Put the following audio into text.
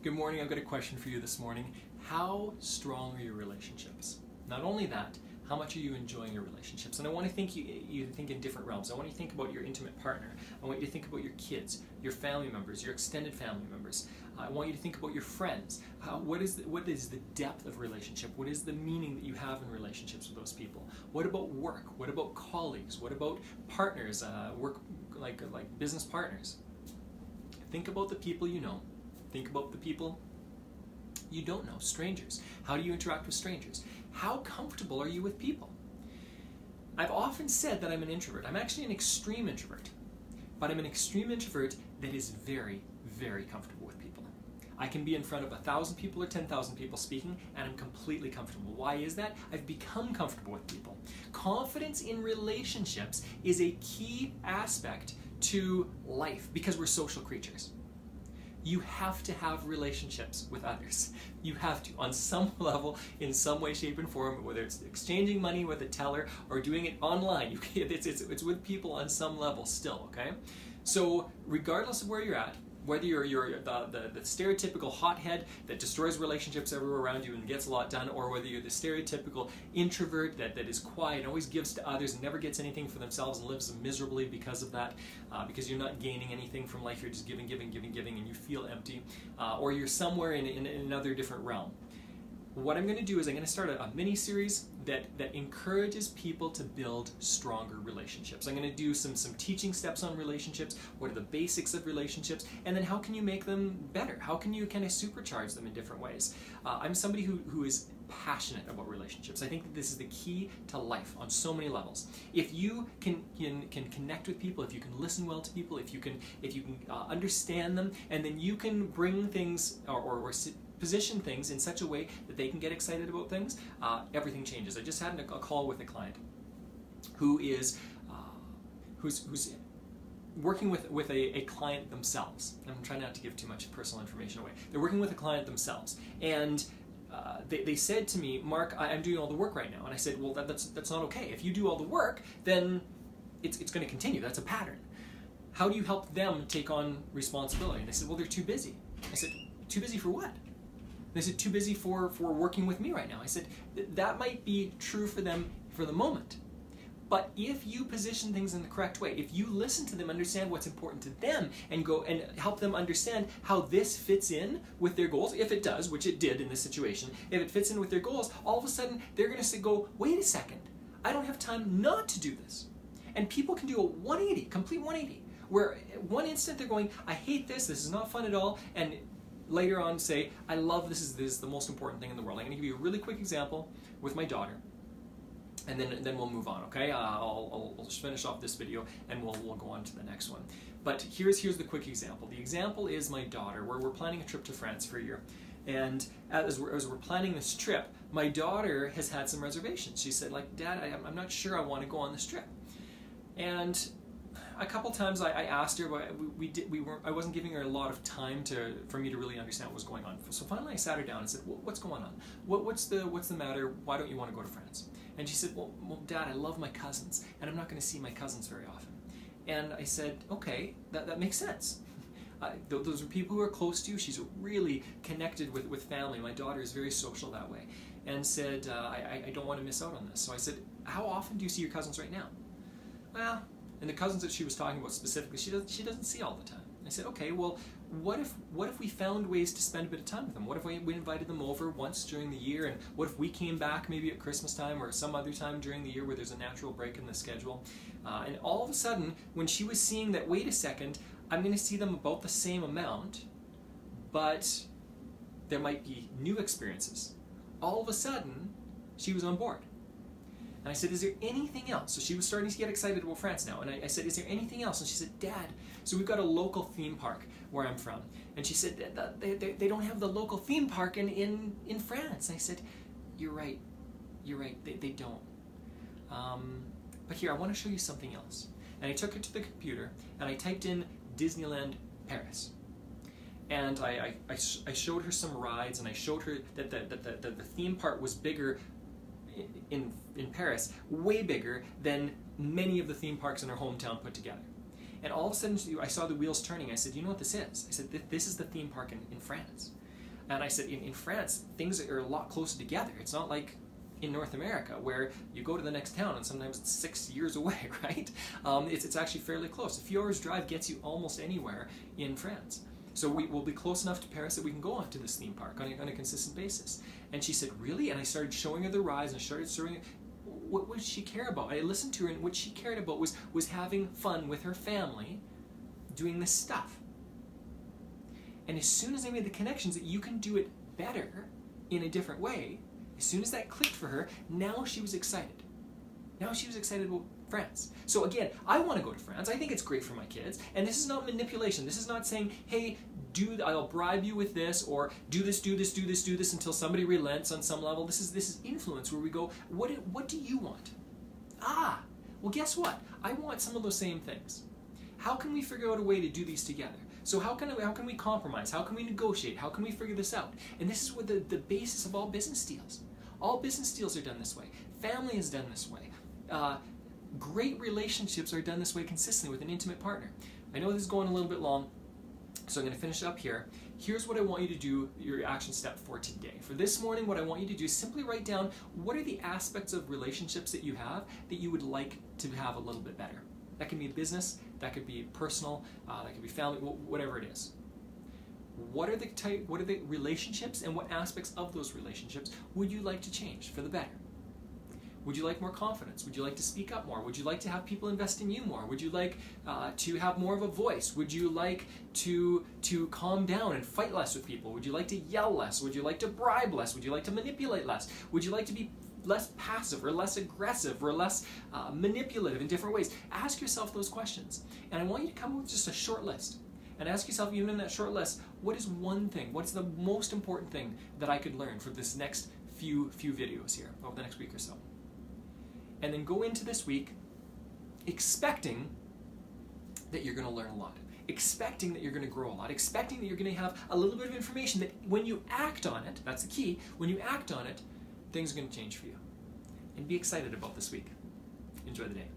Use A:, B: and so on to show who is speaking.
A: Good morning. I've got a question for you this morning. How strong are your relationships? Not only that, how much are you enjoying your relationships? And I want to think you think in different realms. I want you to think about your intimate partner. I want you to think about your kids, your family members, your extended family members. I want you to think about your friends. What is the depth of relationship? What is the meaning that you have in relationships with those people? What about work? What about colleagues? What about partners? Work like business partners. Think about the people you know. Think about the people you don't know, strangers. How do you interact with strangers? How comfortable are you with people? I've often said that I'm an introvert. I'm actually an extreme introvert. But I'm an extreme introvert that is very, very comfortable with people. I can be in front of 1,000 people or 10,000 people speaking, and I'm completely comfortable. Why is that? I've become comfortable with people. Confidence in relationships is a key aspect to life because we're social creatures. You have to have relationships with others. You have to, on some level, in some way, shape, and form, whether it's exchanging money with a teller or doing it online, it's with people on some level still, okay? So regardless of where you're at, whether you're the stereotypical hothead that destroys relationships everywhere around you and gets a lot done, or whether you're the stereotypical introvert that is quiet and always gives to others and never gets anything for themselves and lives miserably because of that, because you're not gaining anything from life, you're just giving, and you feel empty, or you're somewhere in another different realm. What I'm going to do is I'm going to start a mini-series that encourages people to build stronger relationships. I'm going to do some teaching steps on relationships, what are the basics of relationships, and then how can you make them better? How can you kind of supercharge them in different ways? I'm somebody who is passionate about relationships. I think that this is the key to life on so many levels. If you can connect with people, if you can listen well to people, if you can understand them, and then you can bring things or position things in such a way that they can get excited about things, everything changes. I just had a call with a client who's working with a client themselves. I'm trying not to give too much personal information away. They're working with a client themselves, and they said to me, Mark, I'm doing all the work right now. And I said, well, that's not okay. If you do all the work, then it's going to continue. That's a pattern. How do you help them take on responsibility? And they said, well, they're too busy. I said, too busy for what? They said, too busy for working with me right now. I said, that might be true for them for the moment. But if you position things in the correct way, if you listen to them, understand what's important to them, and go and help them understand how this fits in with their goals, if it does, which it did in this situation, if it fits in with their goals, all of a sudden they're going to go, wait a second, I don't have time not to do this. And people can do a 180, complete 180, where one instant they're going, I hate this is not fun at all, and later on say, I love this is the most important thing in the world. I'm going to give you a really quick example with my daughter, and then we'll move on, okay? I'll just finish off this video, and we'll go on to the next one. But here's the quick example. The example is my daughter, where we're planning a trip to France for a year. And as we're planning this trip, my daughter has had some reservations. She said, like, Dad, I'm not sure I want to go on this trip. And a couple times I asked her, but I wasn't giving her a lot of time for me to really understand what was going on. So finally I sat her down and said, what's going on? What's the matter? Why don't you want to go to France? And she said, well, Dad, I love my cousins, and I'm not going to see my cousins very often. And I said, okay, that makes sense. Those are people who are close to you. She's really connected with family. My daughter is very social that way. And said, I don't want to miss out on this. So I said, how often do you see your cousins right now? Well, and the cousins that she was talking about specifically, she doesn't see all the time. I said, okay, well, what if we found ways to spend a bit of time with them? What if we invited them over once during the year, and what if we came back maybe at Christmas time or some other time during the year where there's a natural break in the schedule? And all of a sudden, when she was seeing that, wait a second, I'm going to see them about the same amount, but there might be new experiences. All of a sudden, she was on board. And I said, is there anything else? So she was starting to get excited about France now. And I said, is there anything else? And she said, Dad, so we've got a local theme park where I'm from. And she said, they don't have the local theme park in France. And I said, you're right, they don't. But here, I want to show you something else. And I took her to the computer, and I typed in Disneyland Paris. And I showed her some rides, and I showed her that the theme park was bigger in Paris, way bigger than many of the theme parks in her hometown put together. And all of a sudden, I saw the wheels turning. I said, you know what this is? I said, this is the theme park in France. And I said, in France, things are a lot closer together. It's not like in North America where you go to the next town and sometimes it's 6 years away, right? It's actually fairly close. A few hours drive gets you almost anywhere in France. So we will be close enough to Paris that we can go off to this theme park on a consistent basis. And she said, really? And I started showing her the rides, and I started showing her what did she care about. I listened to her, and what she cared about was having fun with her family doing this stuff. And as soon as I made the connections that you can do it better in a different way, as soon as that clicked for her, now she was excited. Now she was excited about France. So again, I want to go to France. I think it's great for my kids. And this is not manipulation. This is not saying, hey, I'll bribe you with this, or do this until somebody relents on some level. This is influence where we go, what do you want? Well, guess what? I want some of those same things. How can we figure out a way to do these together? So how can we compromise? How can we negotiate? How can we figure this out? And this is what the basis of all business deals. All business deals are done this way. Family is done this way. Great relationships are done this way consistently with an intimate partner. I know this is going a little bit long, so I'm going to finish up here. Here's what I want you to do, your action step for today. For this morning, what I want you to do is simply write down what are the aspects of relationships that you have that you would like to have a little bit better. That can be business, that could be personal, that could be family, whatever it is. What are the relationships, and what aspects of those relationships would you like to change for the better? Would you like more confidence? Would you like to speak up more? Would you like to have people invest in you more? Would you like to have more of a voice? Would you like to calm down and fight less with people? Would you like to yell less? Would you like to bribe less? Would you like to manipulate less? Would you like to be less passive or less aggressive or less manipulative in different ways? Ask yourself those questions. And I want you to come up with just a short list. And ask yourself, even in that short list, what is one thing? What's the most important thing that I could learn for this next few videos here over the next week or so? And then go into this week expecting that you're going to learn a lot, expecting that you're going to grow a lot, expecting that you're going to have a little bit of information that when you act on it, that's the key, when you act on it, things are going to change for you. And be excited about this week. Enjoy the day.